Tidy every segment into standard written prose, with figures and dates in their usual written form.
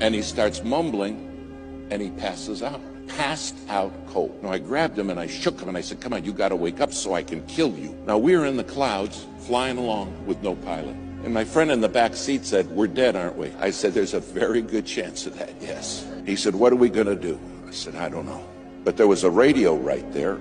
And he starts mumbling, and he passes out. Passed out cold. Now I grabbed him and I shook him and I said, come on, you got to wake up so I can kill you. Now we're in the clouds, flying along with no pilot. And my friend in the back seat said, we're dead, aren't we? I said, there's a very good chance of that, yes. He said, what are we going to do? I said, I don't know. But there was a radio right there,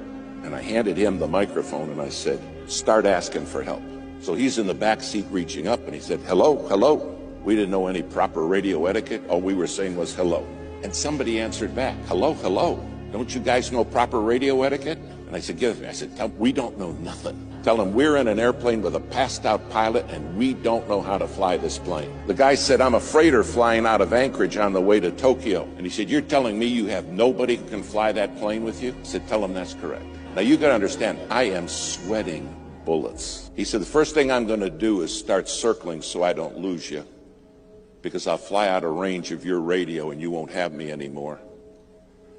and I handed him the microphone and I said, start asking for help. So he's in the back seat reaching up and he said, hello, hello. We didn't know any proper radio etiquette. All we were saying was hello. And somebody answered back, hello, hello. Don't you guys know proper radio etiquette? And I said, give it. I said, tell them we don't know nothing. Tell them we're in an airplane with a passed out pilot and we don't know how to fly this plane. The guy said, I'm a freighter flying out of Anchorage on the way to Tokyo. And he said, you're telling me you have nobody who can fly that plane with you? I said, tell them that's correct. Now you got to understand, I am sweating bullets. He said, the first thing I'm going to do is start circling so I don't lose you, because I'll fly out of range of your radio and you won't have me anymore.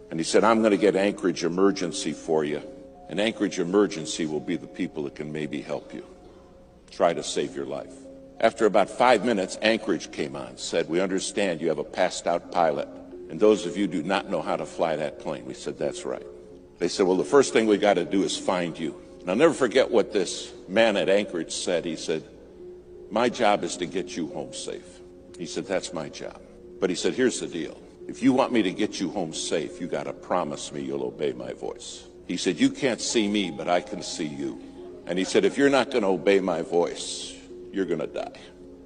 And he said, I'm going to get Anchorage Emergency for you. And Anchorage Emergency will be the people that can maybe help you. Try to save your life. After about 5 minutes, Anchorage came on, said, we understand you have a passed out pilot, and those of you do not know how to fly that plane. We said, that's right. They said, well, the first thing we got to do is find you. And I'll never forget what this man at Anchorage said. He said, my job is to get you home safe. He said, that's my job. But he said, here's the deal. If you want me to get you home safe, you got to promise me you'll obey my voice. He said, you can't see me, but I can see you. And he said, if you're not going to obey my voice, you're going to die.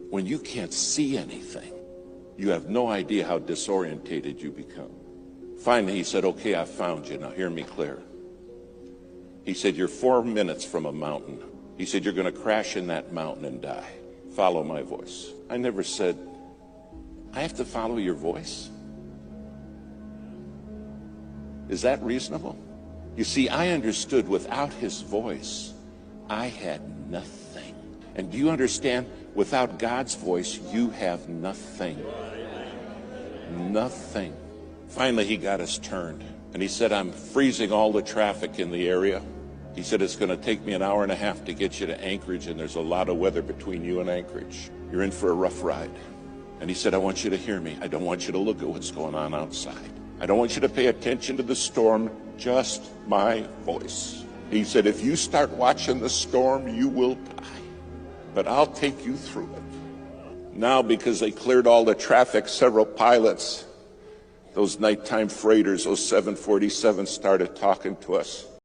When you can't see anything, you have no idea how disorientated you become. Finally, he said, okay, I found you. Now hear me clear. He said, you're 4 minutes from a mountain. He said, you're going to crash in that mountain and die. Follow my voice. I never said, I have to follow your voice? Is that reasonable? You see, I understood without his voice, I had nothing. And do you understand? Without God's voice, you have nothing. Nothing. Finally, he got us turned. And he said, I'm freezing all the traffic in the area. He said, it's going to take me an hour and a half to get you to Anchorage, and there's a lot of weather between you and Anchorage. You're in for a rough ride. And he said, I want you to hear me. I don't want you to look at what's going on outside. I don't want you to pay attention to the storm, just my voice. He said, if you start watching the storm, you will die. But I'll take you through it. Now, because they cleared all the traffic, several pilots, those nighttime freighters, those 747s, started talking to us.